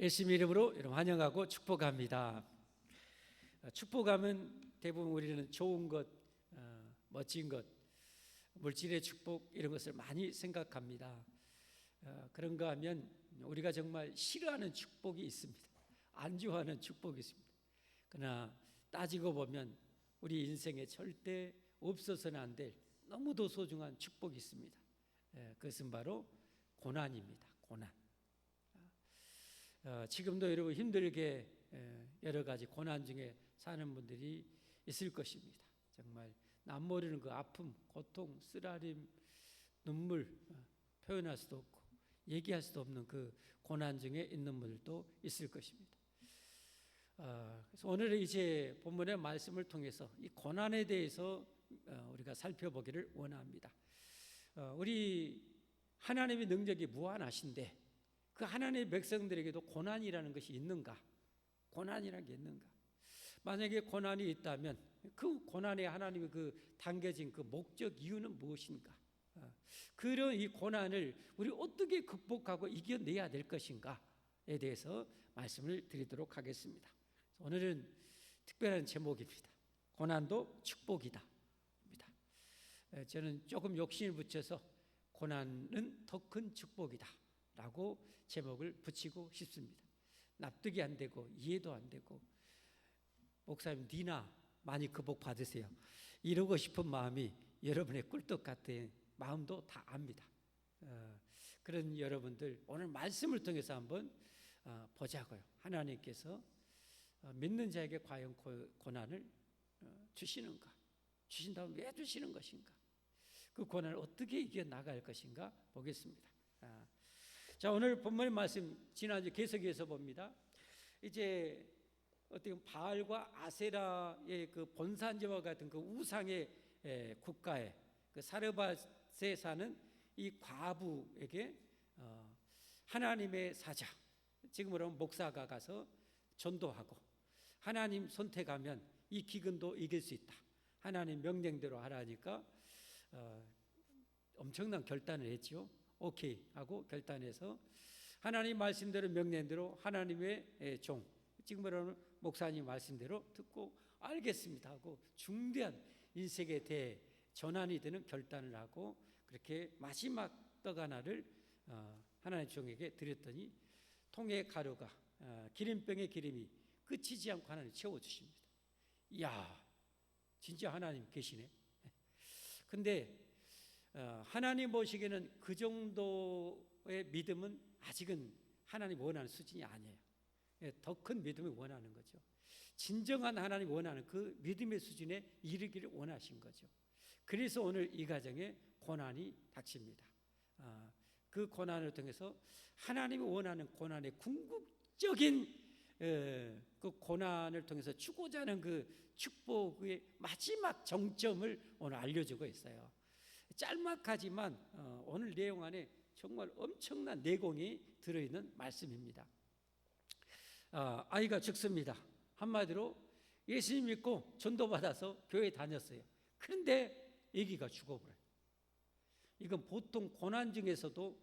예수님 이름으로 여러분 환영하고 축복합니다. 축복하면 대부분 우리는 좋은 것, 멋진 것, 물질의 축복 이런 것을 많이 생각합니다. 그런가 하면 우리가 정말 싫어하는 축복이 있습니다. 안 좋아하는 축복이 있습니다. 그러나 따지고 보면 우리 인생에 절대 없어서는 안 될 너무도 소중한 축복이 있습니다. 그것은 바로 고난입니다. 고난. 지금도 여러분 힘들게 여러 가지 고난 중에 사는 분들이 있을 것입니다. 정말 남 모르는 그 아픔, 고통, 쓰라림, 눈물 표현할 수도 없고 얘기할 수도 없는 그 고난 중에 있는 분들도 있을 것입니다. 그래서 오늘은 이제 본문의 말씀을 통해서 이 고난에 대해서 우리가 살펴보기를 원합니다. 우리 하나님의 능력이 무한하신데 그 하나님의 백성들에게도 고난이라는 것이 있는가? 고난이라는 게 있는가? 만약에 고난이 있다면 그 고난에 하나님의 그 담겨진 그 목적 이유는 무엇인가? 그런 이 고난을 우리 어떻게 극복하고 이겨내야 될 것인가에 대해서 말씀을 드리도록 하겠습니다. 오늘은 특별한 제목입니다. 고난도 축복이다. 저는 조금 욕심을 붙여서 고난은 더 큰 축복이다 라고 제목을 붙이고 싶습니다. 납득이 안 되고 이해도 안 되고 목사님 니나 많이 극복 받으세요 이러고 싶은 마음이 여러분의 꿀떡 같은 마음도 다 압니다. 그런 여러분들 오늘 말씀을 통해서 한번 보자고요. 하나님께서 믿는 자에게 과연 고난을 주시는가? 주신다면 왜 주시는 것인가? 그 고난을 어떻게 이겨나갈 것인가 보겠습니다. 자, 오늘 본문의 말씀 지난주 계속해서 봅니다. 이제 어떻게 바알과 아세라의 그 본산제와 같은 그 우상의 국가에 그 사르밧에 사는 이 과부에게 하나님의 사자, 지금으로는 목사가 가서 전도하고 하나님 선택하면 이 기근도 이길 수 있다. 하나님 명령대로 하라니까 엄청난 결단을 했죠. 오케이 하고 결단해서 하나님 말씀대로 명령대로 하나님의 종, 지금으로는 목사님 말씀대로 듣고 알겠습니다 하고 중대한 인생에 대해 전환이 되는 결단을 하고 그렇게 마지막 떡 하나를 하나님 종에게 드렸더니 통의 가루가 기름병의 기름이 끝이지 않고 하나님 채워주십니다. 이야, 진짜 하나님 계시네. 근데 하나님 보시기에는 그 정도의 믿음은 아직은 하나님 원하는 수준이 아니에요. 더 큰 믿음을 원하는 거죠. 진정한 하나님 원하는 그 믿음의 수준에 이르기를 원하신 거죠. 그래서 오늘 이 가정에 고난이 닥칩니다. 그 고난을 통해서 하나님이 원하는 고난의 궁극적인 그 고난을 통해서 주고자 하는 그 축복의 마지막 정점을 오늘 알려주고 있어요. 짤막하지만 오늘 내용 안에 정말 엄청난 내공이 들어있는 말씀입니다. 아이가 죽습니다. 한마디로 예수님 믿고 전도받아서 교회 다녔어요. 그런데 아기가 죽어버려요. 이건 보통 고난 중에서도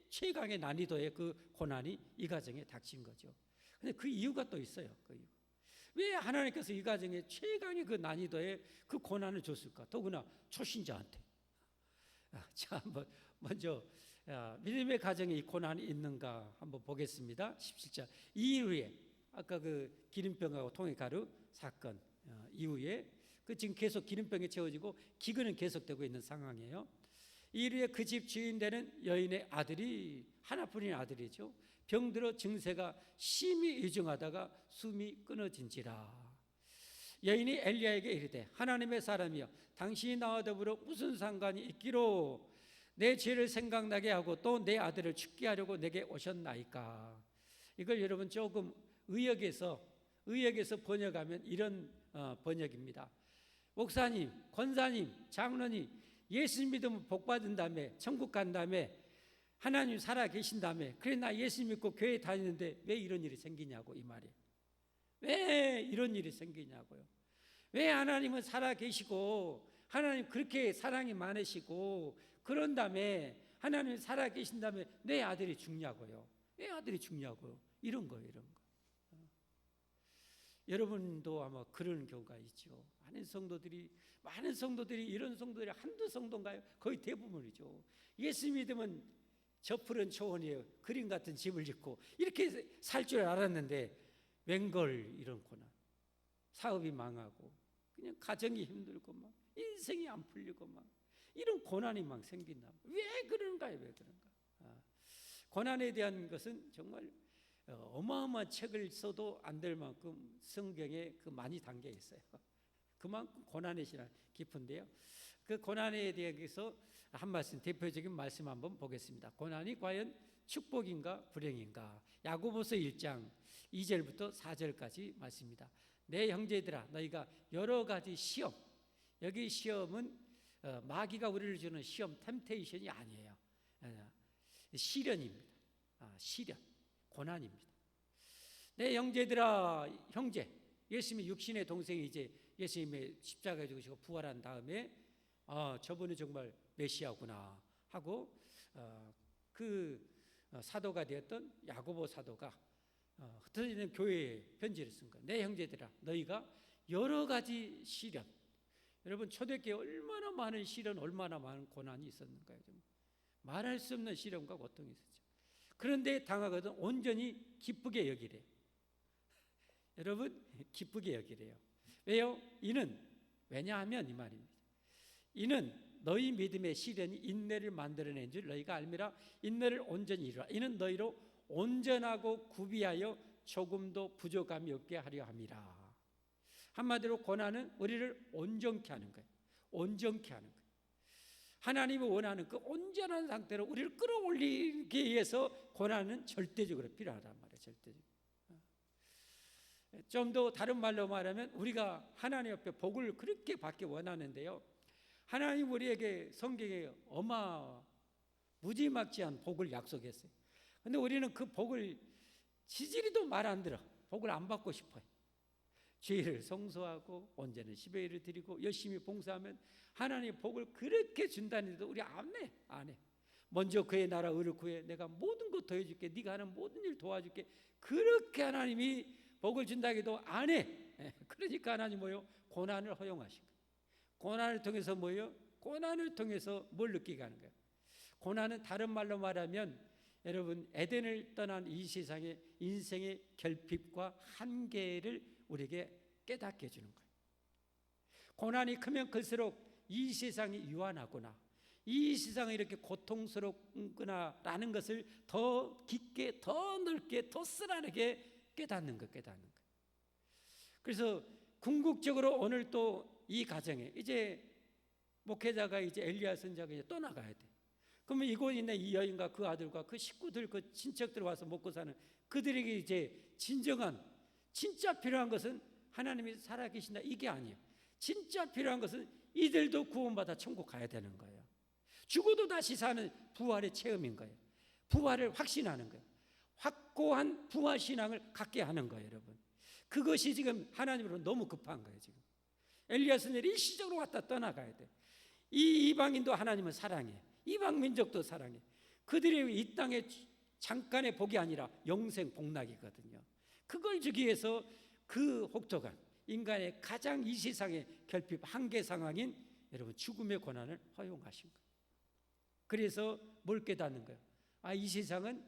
최강의 난이도의 그 고난이 이 가정에 닥친 거죠. 근데 그 이유가 또 있어요. 그 이유. 왜 하나님께서 이 가정에 최강의 그 난이도의 그 고난을 줬을까? 더구나 초신자한테. 자, 한번 먼저 믿음의 가정에 이 고난이 있는가 한번 보겠습니다. 17절 이후에 아까 그 기름병하고 통의 가루 사건 이후에 그 지금 계속 기름병에 채워지고 기근은 계속되고 있는 상황이에요. 이후에 그 집 주인 되는 여인의 아들이 하나뿐인 아들이죠. 병들어 증세가 심히 위중하다가 숨이 끊어진지라. 여인이 엘리야에게 이르되 하나님의 사람이여 당신이 나와 더불어 무슨 상관이 있기로 내 죄를 생각나게 하고 또 내 아들을 죽게 하려고 내게 오셨나이까. 이걸 여러분 조금 의역에서 번역하면 이런 번역입니다. 목사님, 권사님, 장로님 예수님 믿으면 복 받은 다음에 천국 간 다음에 하나님 살아 계신 다음에 그래 나 예수 믿고 교회 다니는데 왜 이런 일이 생기냐고 이 말이에요. 왜 이런 일이 생기냐고요. 왜 하나님은 살아 계시고 하나님 그렇게 사랑이 많으시고 그런 다음에 하나님 살아 계신 다음에 내 아들이 죽냐고요. 왜 아들이 죽냐고. 이런 거예요, 이런 거. 여러분도 아마 그런 경우가 있죠. 많은 성도들이 이런 성도들이 한두 성도인가요? 거의 대부분이죠. 예수 믿으면 저 푸른 초원이에요. 그림 같은 집을 짓고 이렇게 살 줄 알았는데 웬걸 이런 고난. 사업이 망하고 그냥 가정이 힘들고 막 인생이 안 풀리고 막 이런 고난이 막 생긴다. 왜 그런가요? 왜 그런가? 고난에 대한 것은 정말 어마어마한 책을 써도 안 될 만큼 성경에 그 많이 담겨 있어요. 그만큼 고난의 신앙 깊은데요. 그 고난에 대해서 한 말씀, 대표적인 말씀 한번 보겠습니다. 고난이 과연 축복인가 불행인가? 야고보서 1장 2절부터 4절까지 말씀입니다. 내 형제들아, 너희가 여러 가지 시험, 여기 시험은 마귀가 우리를 주는 시험, 템테이션이 아니에요. 시련입니다. 시련, 고난입니다. 내 형제들아, 형제, 예수님의 육신의 동생이 이제 예수님의 십자가에 죽으시고 부활한 다음에 저분은 정말 메시아구나 하고 그 사도가 되었던 야고보 사도가 흩어지는 교회에 편지를 쓴 거예요. 내 형제들아, 너희가 여러 가지 시련, 여러분 초대교회 얼마나 많은 시련, 얼마나 많은 고난이 있었는가요? 좀 말할 수 없는 시련과 고통이 있었죠. 그런데 당하거든 온전히 기쁘게 여기래요. 여러분 기쁘게 여기래요. 왜요? 왜냐하면 이 말입니다. 이는 너희 믿음의 시련이 인내를 만들어낸 줄 너희가 알미라. 인내를 온전히 이루라. 이는 너희로 온전하고 구비하여 조금도 부족함이 없게 하려 함이라. 한마디로 고난은 우리를 온전케 하는 거예요. 온전케 하는 거예요. 하나님이 원하는 그 온전한 상태로 우리를 끌어올리기 위해서 고난은 절대적으로 필요하단 말이에요. 절대적으로. 좀 더 다른 말로 말하면 우리가 하나님 앞에 복을 그렇게 받기 원하는데요. 하나님 우리에게 성경에 무지막지한 복을 약속했어요. 그런데 우리는 그 복을 지지리도 말 안 들어. 복을 안 받고 싶어요. 죄를 성소하고 온전한 10의 1을 드리고 열심히 봉사하면 하나님 복을 그렇게 준다는데도 우리 안 해. 먼저 그의 나라 의를 구해 내가 모든 것 더해줄게. 네가 하는 모든 일 도와줄게. 그렇게 하나님이 복을 준다기도 안 해. 그러니까 하나님 뭐요? 고난을 허용하신 거예요. 고난을 통해서 뭐요? 고난을 통해서 뭘 느끼게 하는 거예요? 고난은 다른 말로 말하면 여러분 에덴을 떠난 이 세상의 인생의 결핍과 한계를 우리에게 깨닫게 해주는 거예요. 고난이 크면 클수록 이 세상이 유한하구나, 이 세상이 이렇게 고통스럽구나라는 것을 더 깊게, 더 넓게, 더 쓰라르게 깨닫는 거예요. 그래서 궁극적으로 오늘 또 이 가정에 이제 목회자가 이제 엘리야 선지자가 이제 떠나가야 돼. 그러면 이곳에 있는 이 여인과 그 아들과 그 식구들, 그 친척들 와서 먹고 사는 그들에게 이제 진정한, 진짜 필요한 것은 하나님이 살아계신다 이게 아니에요. 진짜 필요한 것은 이들도 구원받아 천국 가야 되는 거예요. 죽어도 다시 사는 부활의 체험인 거예요. 부활을 확신하는 거예요. 확고한 부활 신앙을 갖게 하는 거예요, 여러분. 그것이 지금 하나님으로 너무 급한 거예요, 지금. 엘리야 선지자는 일시적으로 왔다 떠나가야 돼. 이 이방인도 하나님은 사랑해. 이방 민족도 사랑해. 그들이 이 땅에 잠깐의 복이 아니라 영생 복락이거든요. 그걸 주기 위해서 그 혹독한 인간의 가장 이 세상의 결핍 한계 상황인 여러분 죽음의 고난을 허용하신 거예요. 그래서 뭘 깨닫는 거예요? 이 세상은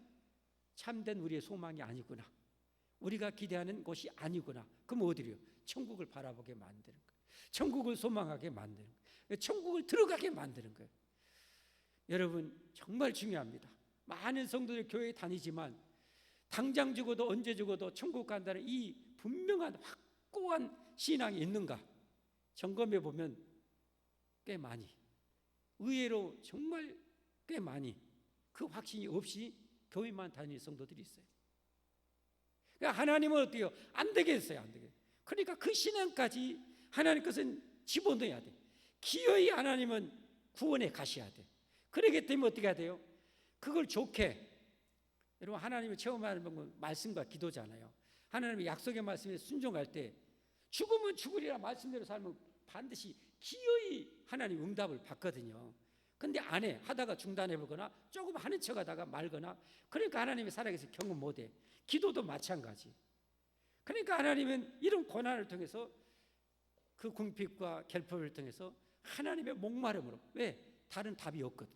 참된 우리의 소망이 아니구나. 우리가 기대하는 곳이 아니구나. 그럼 어디로요? 천국을 바라보게 만드는 거예요. 천국을 소망하게 만드는 거예요. 천국을 들어가게 만드는 거예요. 여러분 정말 중요합니다. 많은 성도들 교회에 다니지만 당장 죽어도 언제 죽어도 천국 간다는 이 분명한 확고한 신앙이 있는가 점검해 보면 꽤 많이, 의외로 정말 꽤 많이 그 확신이 없이 교회만 다니는 성도들이 있어요. 그러니까 하나님은 어때요? 안 되겠어요. 안 되겠어요. 그러니까 그 신앙까지 하나님 것은 집어넣어야 돼. 기어이 하나님은 구원에 가셔야 돼. 그러기 때문에 어떻게 해야 돼요? 그걸 좋게, 여러분 하나님을 체험하는 방법은 말씀과 기도잖아요. 하나님의 약속의 말씀에 순종할 때 죽으면 죽으리라 말씀대로 살면 반드시 기어이 하나님 응답을 받거든요. 근데 안 해. 하다가 중단해보거나 조금 하는 척하다가 말거나, 그러니까 하나님이 살아계서 경험 못해. 기도도 마찬가지. 그러니까 하나님은 이런 고난을 통해서, 그 궁핍과 결핍을 통해서 하나님의 목마름으로, 왜? 다른 답이 없거든,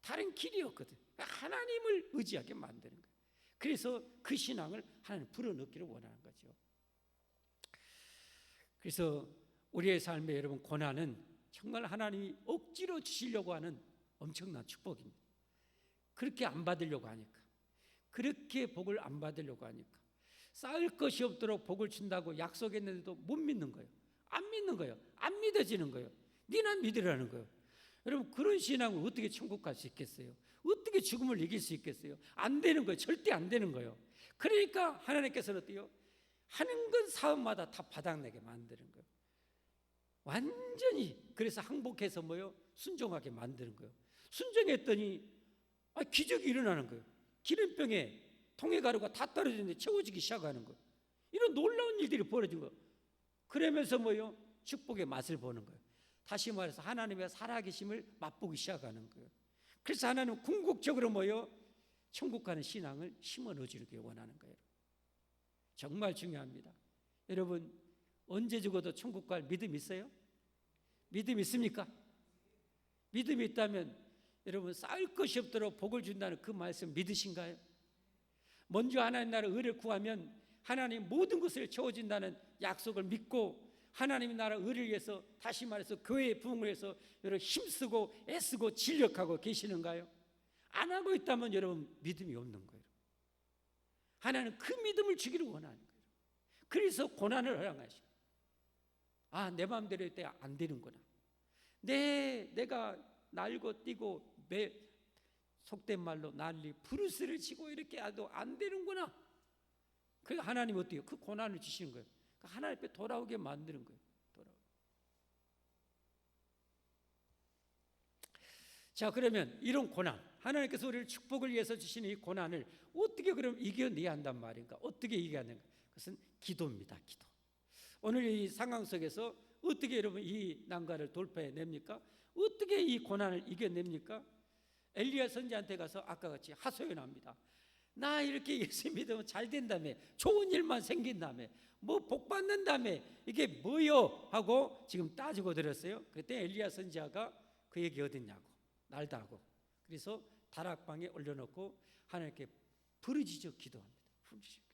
다른 길이 없거든, 하나님을 의지하게 만드는 거예요. 그래서 그 신앙을 하나님 불어넣기를 원하는 거죠. 그래서 우리의 삶에 여러분, 고난은 정말 하나님이 억지로 주시려고 하는 엄청난 축복입니다. 그렇게 안 받으려고 하니까, 그렇게 복을 안 받으려고 하니까, 쌓을 것이 없도록 복을 준다고 약속했는데도 못 믿는 거예요. 안 믿는 거예요. 안 믿어지는 거예요. 니나 믿으라는 거예요. 여러분, 그런 신앙은 어떻게 천국 갈 수 있겠어요? 어떻게 죽음을 이길 수 있겠어요? 안 되는 거예요. 절대 안 되는 거예요. 그러니까 하나님께서는 어때요? 하는 건 사업마다 다 바닥내게 만드는 거예요. 완전히. 그래서 항복해서 뭐요? 순종하게 만드는 거예요. 순종했더니 기적이 일어나는 거예요. 기름병에 통해가루가 다 떨어지는데 채워지기 시작하는 거예요. 이런 놀라운 일들이 벌어진 거예요. 그러면서 뭐요? 축복의 맛을 보는 거예요. 다시 말해서 하나님의 살아계심을 맛보기 시작하는 거예요. 그래서 하나님은 궁극적으로 뭐요? 천국 가는 신앙을 심어 넣어주기 원하는 거예요. 정말 중요합니다. 여러분, 언제 죽어도 천국 갈 믿음 있어요? 믿음 있습니까? 믿음이 있다면 여러분, 쌓을 것이 없도록 복을 준다는 그 말씀 믿으신가요? 먼저 하나님 나라 의를 구하면 하나님 모든 것을 채워준다는 약속을 믿고, 하나님의 나라 의를 위해서, 다시 말해서 교회의 부흥을 위해서 여러분 힘쓰고 애쓰고 진력하고 계시는가요? 안 하고 있다면 여러분, 믿음이 없는 거예요. 하나님은 그 믿음을 주기를 원하는 거예요. 그래서 고난을 허락하시고, 내 마음대로 할 때 안 되는구나, 내가 날고 뛰고 속된 말로 난리 부르스를 치고 이렇게 해도 안 되는구나. 그러니까 하나님 어때요? 그 고난을 주시는 거예요. 그러니까 하나님 앞에 돌아오게 만드는 거예요. 자, 그러면 이런 고난, 하나님께서 우리를 축복을 위해서 주시는 이 고난을 어떻게 그럼 이겨내야 한단 말인가? 어떻게 이겨야 하는가? 그것은 기도입니다. 기도. 오늘 이 상황 속에서 어떻게 여러분 이 난관을 돌파해냅니까? 어떻게 이 고난을 이겨냅니까? 엘리야 선지자한테 가서 아까 같이 하소연합니다. 나 이렇게 예수 믿으면 잘 된다며, 좋은 일만 생긴다며, 뭐 복 받는다며, 이게 뭐요? 하고 지금 따지고 들었어요. 그때 엘리야 선지자가 그 얘기 어딨냐고 날다고, 그래서 다락방에 올려놓고 하나님께 부르짖어 기도합니다. 부르짖어 기도.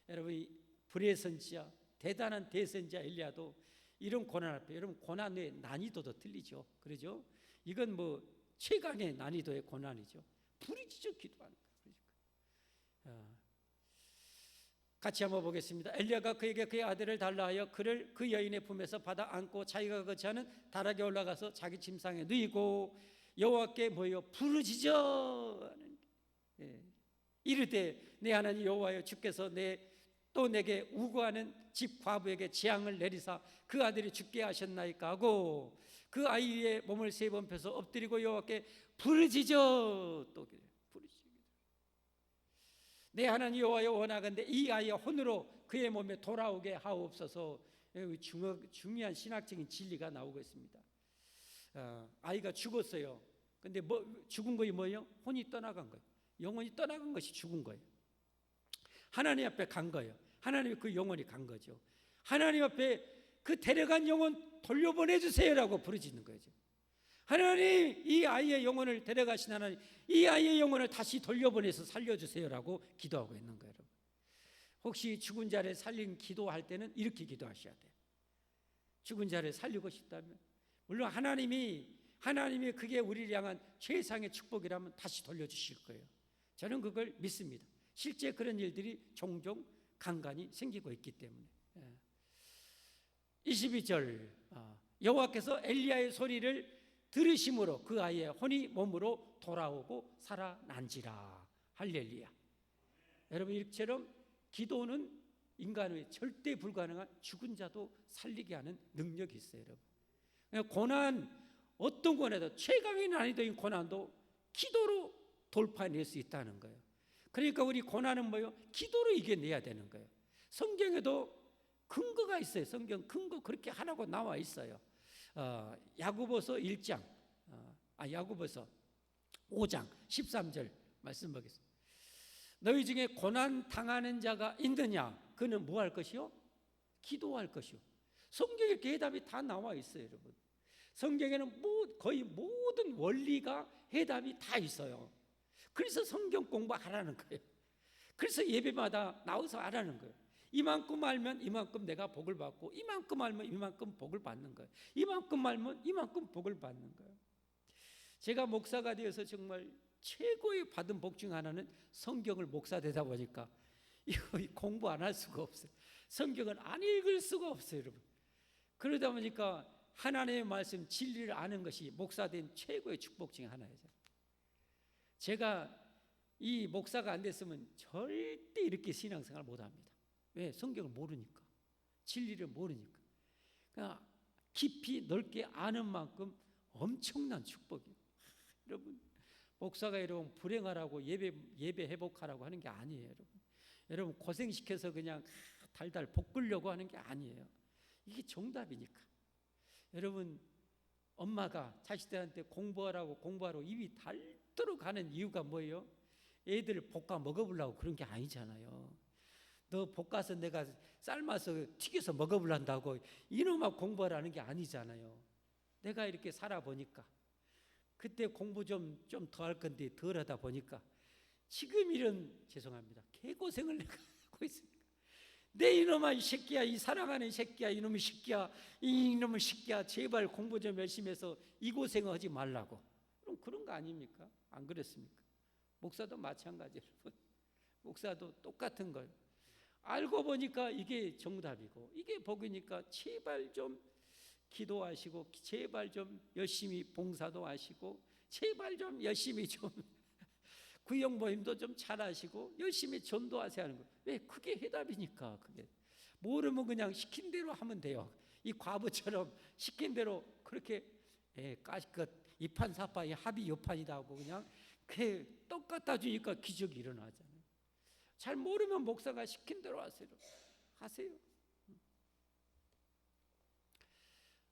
여러분, 이 불의 선지자, 대단한 대선지자 엘리야도 이런 고난 앞에, 여러분 고난의 난이도도 틀리죠. 그러죠? 이건 뭐 최강의 난이도의 고난이죠. 부르짖어 기도하는 거예요. 같이 한번 보겠습니다. 엘리야가 그에게 그의 아들을 달라 하여 그를 그 여인의 품에서 받아 안고 자기가 거처하는 다락에 올라가서 자기 침상에 누이고 여호와께 뭐요? 부르짖어 이르되 내 하나님 여호와여, 주께서 또 내게 우고하는 집 과부에게 재앙을 내리사 그 아들이 죽게 하셨나이까 하고 그 아이의 몸을 3번 펴서 엎드리고 여호와께 부르짖어 또 부르짖어. 내 하나님 여호와여, 원하건대 이 아이의 혼으로 그의 몸에 돌아오게 하옵소서. 중요한 신학적인 진리가 나오고 있습니다. 아이가 죽었어요. 근데 죽은 것이 뭐예요? 혼이 떠나간 거예요. 영혼이 떠나간 것이 죽은 거예요. 하나님 앞에 간 거예요. 하나님이 그 영혼이 간 거죠. 하나님 앞에 그 데려간 영혼 돌려보내주세요라고 부르짖는 거죠. 하나님, 이 아이의 영혼을 데려가신 하나님, 이 아이의 영혼을 다시 돌려보내서 살려주세요라고 기도하고 있는 거예요. 여러분, 혹시 죽은 자를 살린 기도할 때는 이렇게 기도하셔야 돼요. 죽은 자를 살리고 싶다면, 물론 하나님이 그게 우리를 향한 최상의 축복이라면 다시 돌려주실 거예요. 저는 그걸 믿습니다. 실제 그런 일들이 종종 간간히 생기고 있기 때문에. 22절, 여호와께서 엘리야의 소리를 들으심으로 그 아이의 혼이 몸으로 돌아오고 살아난지라. 할렐루야. 여러분, 이처럼 기도는 인간의 절대 불가능한 죽은 자도 살리게 하는 능력이 있어요. 여러분, 고난, 어떤 고난도, 최강의 난이도인 고난도 기도로 돌파해낼 수 있다는 거예요. 그러니까 우리 고난은 뭐예요? 기도로 이겨내야 되는 거예요. 성경에도 근거가 있어요. 성경 근거 그렇게 하라고 나와 있어요. 야고보서 1장, 야고보서 5장 13절 말씀 보겠습니다. 너희 중에 고난 당하는 자가 있느냐? 그는 뭐 할 것이요? 기도할 것이요. 성경에 해답이 다 나와 있어요, 여러분. 성경에는 거의 모든 원리가 해답이 다 있어요. 그래서 성경 공부하라는 거예요. 그래서 예배마다 나와서 하라는 거예요. 이만큼 알면 이만큼 내가 복을 받고, 이만큼 알면 이만큼 복을 받는 거예요. 이만큼 알면 이만큼 복을 받는 거예요. 제가 목사가 되어서 정말 최고의 받은 복 중 하나는 성경을 목사되다 보니까 이거 공부 안 할 수가 없어요. 성경을 안 읽을 수가 없어요, 여러분. 그러다 보니까 하나님의 말씀 진리를 아는 것이 목사된 최고의 축복 중 하나예요. 제가 이 목사가 안 됐으면 절대 이렇게 신앙생활 못합니다. 왜? 성경을 모르니까, 진리를 모르니까. 그러니까 깊이 넓게 아는 만큼 엄청난 축복이에요. 여러분, 목사가 여러분 불행하라고 예배 회복하라고 하는 게 아니에요, 여러분. 여러분 고생시켜서 그냥 달달 볶으려고 하는 게 아니에요. 이게 정답이니까. 여러분, 엄마가 자식들한테 공부하라고 입이 닳도록 하는 이유가 뭐예요? 애들 볶아 먹어보려고 그런 게 아니잖아요. 너 볶아서 내가 삶아서 튀겨서 먹어보란다고 이놈아 공부하라는 게 아니잖아요. 내가 이렇게 살아보니까 그때 공부 좀 더 할 건데 덜 하다 보니까 지금 이런, 죄송합니다, 개고생을 내가 하고 있습니다. 내 이놈아, 이 새끼야, 이 사랑하는 새끼야, 이놈의 새끼야, 이놈의 새끼야, 제발 공부 좀 열심히 해서 이 고생을 하지 말라고. 그럼 그런 거 아닙니까? 안 그렇습니까? 목사도 마찬가지예요. 목사도 똑같은 거예요. 알고 보니까 이게 정답이고 이게 복이니까 제발 좀 기도하시고, 제발 좀 열심히 봉사도 하시고, 제발 좀 열심히 좀 구역 모임도 좀 잘하시고 열심히 전도하세요 하는 거예요. 왜? 그게 해답이니까. 그게 모르면 그냥 시킨 대로 하면 돼요. 이 과부처럼 시킨 대로 그렇게 까짓것 이판사파 합이 요판이다 하고 그냥 떡 갖다 주니까 기적이 일어나잖아요. 잘 모르면 목사가 시킨 대로 하세요.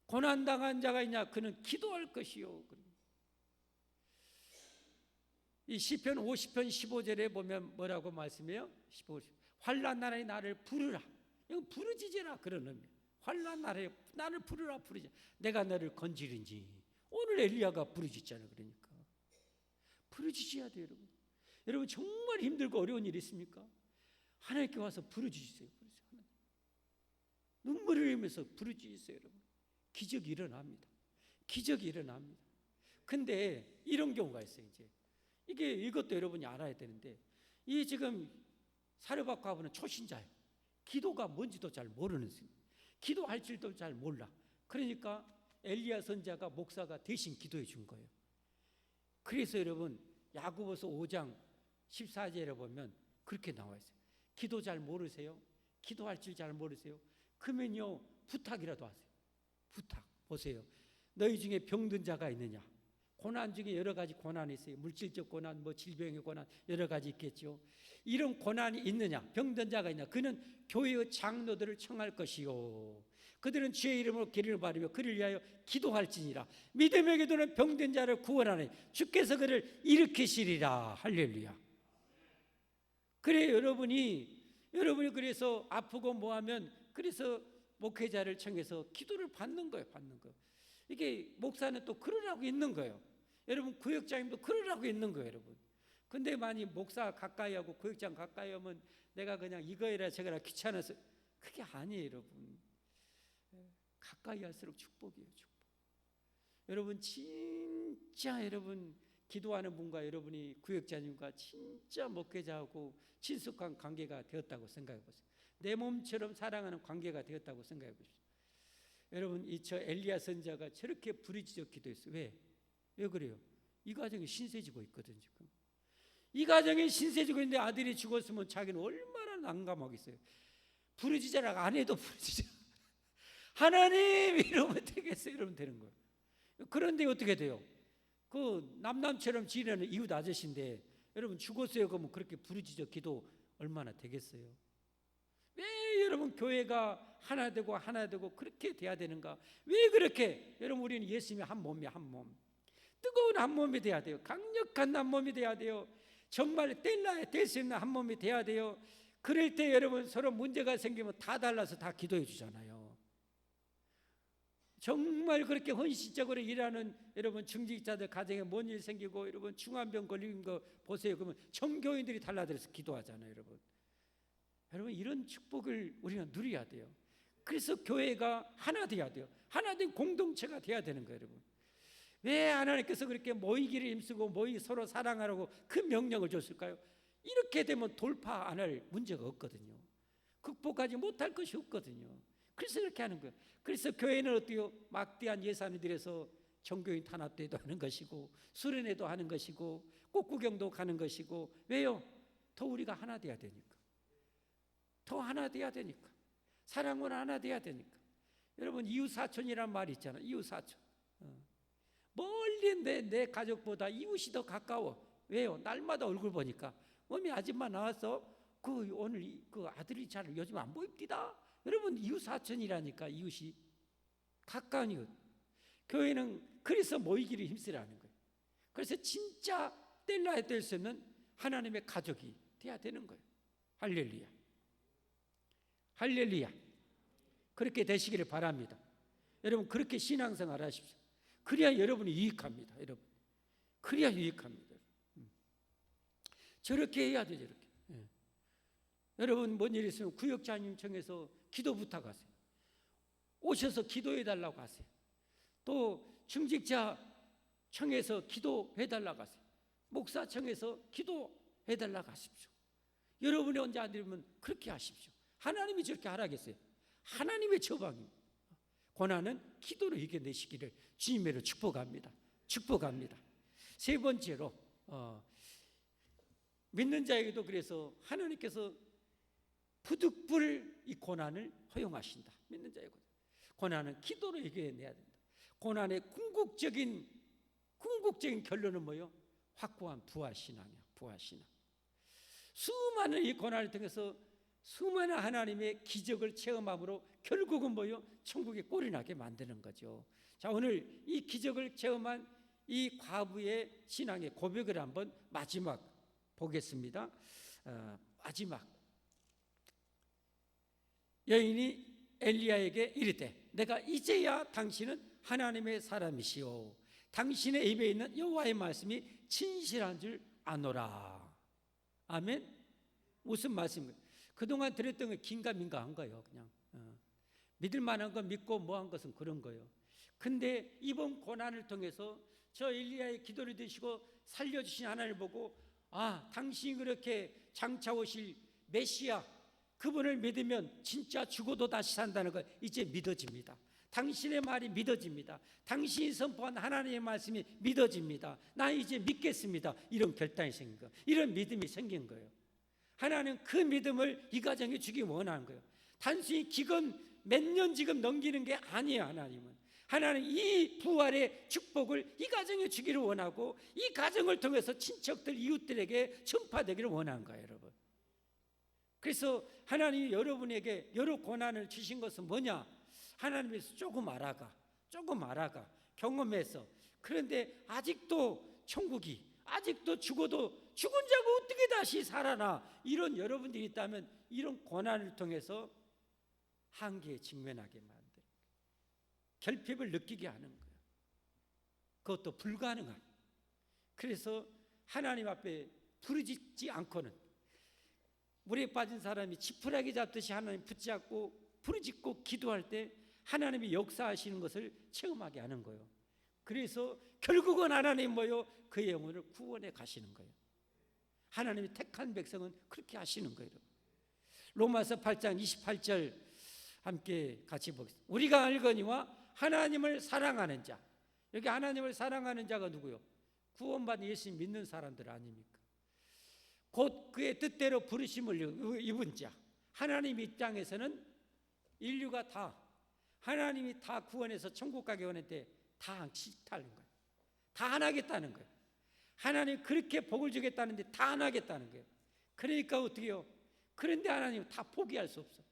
고난당한 자가 있냐? 그는 기도할 것이요. 이 시편 50편 15절에 보면 뭐라고 말씀해요? 15절. 환난 날에 나를 부르라. 이거 부르짖으라 그런 의미. 환난 날에 나를 부르라, 부르짖으라. 내가 너를 건지는지. 오늘 엘리야가 부르짖잖아요. 그러니까 부르짖어야 돼요, 여러분. 여러분 정말 힘들고 어려운 일 있습니까? 하나님께 와서 부르짖으세요. 눈물을 흘리면서 부르짖으세요, 여러분. 기적이 일어납니다. 기적이 일어납니다. 근데 이런 경우가 있어요. 이것도 여러분이 알아야 되는데, 이 지금 사르밧 과부는 초신자예요. 기도가 뭔지도 잘 모르는 사람, 기도할 줄도 잘 몰라. 그러니까 엘리야 선지자가 목사가 대신 기도해 준 거예요. 그래서 여러분 야고보서 5장 14절에 보면 그렇게 나와 있어요. 기도 잘 모르세요? 기도할 줄 잘 모르세요? 그러면요 부탁이라도 하세요. 부탁. 보세요. 너희 중에 병든 자가 있느냐? 고난 중에 여러 가지 고난이 있어요. 물질적 고난, 질병의 고난 여러 가지 있겠죠. 이런 고난이 있느냐? 병든 자가 있느냐? 그는 교회의 장로들을 청할 것이요, 그들은 주의 이름으로 기름을 바르며 그를 위하여 기도할지니라. 믿음의 기도는 병든 자를 구원하네. 주께서 그를 일으키시리라. 할렐루야. 그래, 여러분이 그래서 아프고 뭐하면 그래서 목회자를 청해서 기도를 받는 거예요. 이게 목사는 또 그러라고 있는 거예요. 여러분 구역장님도 그러라고 있는 거예요, 여러분. 근데 만약 목사 가까이 하고 구역장 가까이 하면 내가 그냥 이거라 저거라 귀찮아서, 그게 아니에요, 여러분. 가까이 할수록 축복이에요, 축복. 여러분 진짜 여러분 기도하는 분과 여러분이 구역자님과 진짜 목회자하고 친숙한 관계가 되었다고 생각해 보세요. 내 몸처럼 사랑하는 관계가 되었다고 생각해 보십시오. 여러분 저 엘리야 선지자가 저렇게 부르짖어 기도했어요. 왜 그래요? 이 가정이 신세지고 있거든. 지금 이 가정이 신세지고 있는데 아들이 죽었으면 자기는 얼마나 난감하겠어요. 부르짖으라고 안 해도 부르짖어. 하나님 이러면 되겠어요. 이러면 되는 거예요. 그런데 어떻게 돼요? 그 남남처럼 지내는 이웃 아저씨인데 여러분 죽었어요. 그러면 그렇게 부르짖어 기도 얼마나 되겠어요? 왜 여러분 교회가 하나 되고 그렇게 돼야 되는가? 왜 그렇게? 여러분 우리는 예수님이 한 몸이야, 한 몸. 뜨거운 한 몸이 돼야 돼요. 강력한 한 몸이 돼야 돼요. 정말 뗄라야 뗄 수 있는 한 몸이 돼야 돼요. 그럴 때 여러분 서로 문제가 생기면 다 달라서 다 기도해 주잖아요. 정말 그렇게 헌신적으로 일하는 여러분 중직자들 가정에 뭔 일 생기고 여러분 중환병 걸린 거 보세요. 그러면 전교인들이 달라들어서 기도하잖아요. 여러분 이런 축복을 우리가 누려야 돼요. 그래서 교회가 하나 돼야 돼요. 하나 된 공동체가 돼야 되는 거예요. 여러분 왜 하나님께서 그렇게 모이기를 힘쓰고 서로 사랑하라고 그 명령을 줬을까요? 이렇게 되면 돌파 안 할 문제가 없거든요. 극복하지 못할 것이 없거든요. 그래서 그렇게 하는 거예요. 그래서 교회는 어때요? 막대한 예산을 들여서 전교인 탄압대도 하는 것이고 수련회도 하는 것이고 꽃구경도 가는 것이고 왜요? 더 우리가 하나 돼야 되니까. 더 하나 돼야 되니까. 사랑은 하나 돼야 되니까. 여러분 이웃사촌이란 말이 있잖아요. 이웃사촌. 멀리 내 가족보다 이웃이 더 가까워. 왜요? 날마다 얼굴 보니까 어머니 아줌마 나왔어? 오늘 그 아들이 잘 요즘 안 보입니다. 여러분 이웃사촌이라니까. 이웃이 가까운 이웃. 교회는 그래서 모이기를 힘쓰라는 거예요. 그래서 진짜 뗄라야 뗄 수 없는 하나님의 가족이 돼야 되는 거예요. 할렐루야. 할렐루야. 그렇게 되시기를 바랍니다. 여러분 그렇게 신앙생활 하십시오. 그래야 여러분이 유익합니다. 여러분 그래야 유익합니다. 저렇게 해야 돼요. 저렇게. 여러분 뭔 일 있으면 구역장님 청해서 기도 부탁하세요. 오셔서 기도해 달라고 하세요. 또 중직자 청해서 기도해 달라고 하세요. 목사 청해서 기도해 달라고 하십시오. 여러분이 언제 안 되면 그렇게 하십시오. 하나님이 저렇게 하라겠어요? 하나님의 처방입니다. 고난은 기도로 이겨내시기를 주님으로 축복합니다. 축복합니다. 세 번째로 믿는 자에게도 그래서 하나님께서 부득불 이 고난을 허용하신다. 믿는 자의 고난은 기도로 이겨내야 된다. 고난의 궁극적인 결론은 뭐요? 확고한 부활신앙이야. 부활신앙. 수많은 이 고난을 통해서 수많은 하나님의 기적을 체험함으로 결국은 뭐요? 천국에 꼴이 나게 만드는 거죠. 자, 오늘 이 기적을 체험한 이 과부의 신앙의 고백을 한번 마지막 보겠습니다. 마지막. 여인이 엘리야에게 이르되 내가 이제야 당신은 하나님의 사람이시오. 당신의 입에 있는 여호와의 말씀이 진실한 줄 아노라. 아멘. 무슨 말씀이에요? 그동안 들었던 건 긴가민가한 거예요. 그냥 믿을 만한 거 믿고 뭐한 것은 그런 거예요. 근데 이번 고난을 통해서 저 엘리야의 기도를 드시고 살려주신 하나님을 보고 당신이 그렇게 장차 오실 메시아 그분을 믿으면 진짜 죽어도 다시 산다는 걸 이제 믿어집니다. 당신의 말이 믿어집니다. 당신이 선포한 하나님의 말씀이 믿어집니다. 나 이제 믿겠습니다. 이런 결단이 생긴 거예요. 이런 믿음이 생긴 거예요. 하나님 그 믿음을 이 가정에 주기 원하는 거예요. 단순히 기금 몇 년 지금 넘기는 게 아니에요. 하나님 이 부활의 축복을 이 가정에 주기를 원하고 이 가정을 통해서 친척들 이웃들에게 전파되기를 원하는 거예요. 여러분 그래서 하나님이 여러분에게 여러 고난을 주신 것은 뭐냐? 하나님께서 조금 알아가 경험해서 그런데 아직도 천국이 아직도 죽어도 죽은 자가 어떻게 다시 살아나 이런 여러분들이 있다면 이런 고난을 통해서 한계에 직면하게 만들어 결핍을 느끼게 하는 거예요. 그것도 불가능한. 그래서 하나님 앞에 부르짖지 않고는 물에 빠진 사람이 지푸라기 잡듯이 하나님 붙잡고 부르짖고 기도할 때 하나님이 역사하시는 것을 체험하게 하는 거예요. 그래서 결국은 하나님 뭐요? 그의 영혼을 구원해 가시는 거예요. 하나님이 택한 백성은 그렇게 하시는 거예요. 로마서 8장 28절 함께 같이 보겠습니다. 우리가 알거니와 하나님을 사랑하는 자. 여기 하나님을 사랑하는 자가 누구요? 구원받은 예수 믿는 사람들 아닙니까? 곧 그의 뜻대로 부르심을 입은 자. 하나님 입장에서는 인류가 다 하나님이 다 구원해서 천국 가게 원했는데 다 안 싫다는 거예요. 다 안 하겠다는 거예요. 하나님 그렇게 복을 주겠다는데 다 안 하겠다는 거예요. 그러니까 어떻게 해요? 그런데 하나님 다 포기할 수 없어.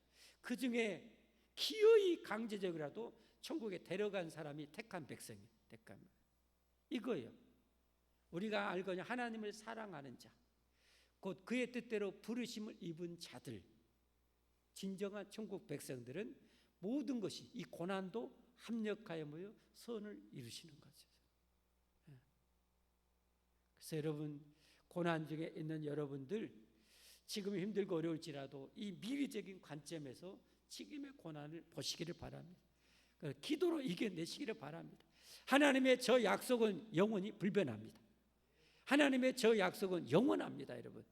그 중에 기어이 강제적이라도 천국에 데려간 사람이 택한 백성이에요. 이거예요. 우리가 알거냐 하나님을 사랑하는 자, 곧 그의 뜻대로 부르심을 입은 자들, 진정한 천국 백성들은 모든 것이 이 고난도 합력하여 모여 선을 이루시는 거죠. 그래서 여러분, 고난 중에 있는 여러분들, 지금 힘들고 어려울지라도 이 미래적인 관점에서 지금의 고난을 보시기를 바랍니다. 기도로 이겨내시기를 바랍니다. 하나님의 저 약속은 영원히 불변합니다. 하나님의 저 약속은 영원합니다. 여러분,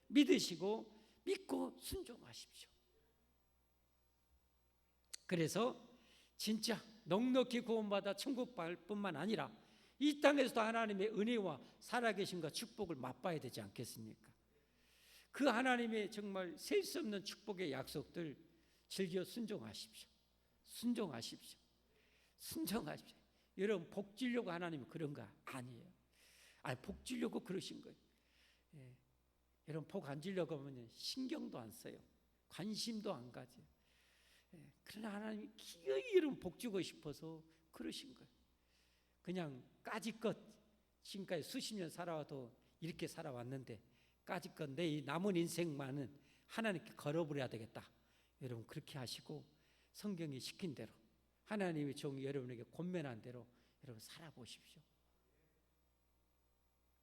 믿으시고 믿고 순종하십시오. 그래서 진짜 넉넉히 구원받아 천국 갈 뿐만 아니라 이 땅에서도 하나님의 은혜와 살아계심과 축복을 맛봐야 되지 않겠습니까? 그 하나님의 정말 셀 수 없는 축복의 약속들 즐겨 순종하십시오. 순종하십시오. 순종하십시오. 여러분, 복 주려고 하나님이 그런 거 아니에요. 복 주려고 그러신 거예요. 여러분, 복 안 주려고 하면 신경도 안 써요. 관심도 안 가져요. 그러나 하나님이 기어이 여러분 복 주고 싶어서 그러신 거예요. 그냥 까짓것 지금까지 수십 년 살아와도 이렇게 살아왔는데 까짓것 내 이 남은 인생만은 하나님께 걸어버려야 되겠다. 여러분, 그렇게 하시고 성경이 시킨 대로 하나님의 종이 여러분에게 권면한 대로 여러분 살아보십시오.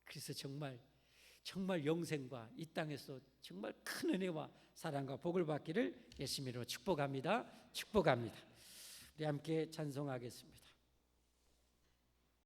그래서 정말 영생과 이 땅에서 정말 큰 은혜와 사랑과 복을 받기를 예수님으로 축복합니다. 축복합니다. 우리 함께 찬송하겠습니다.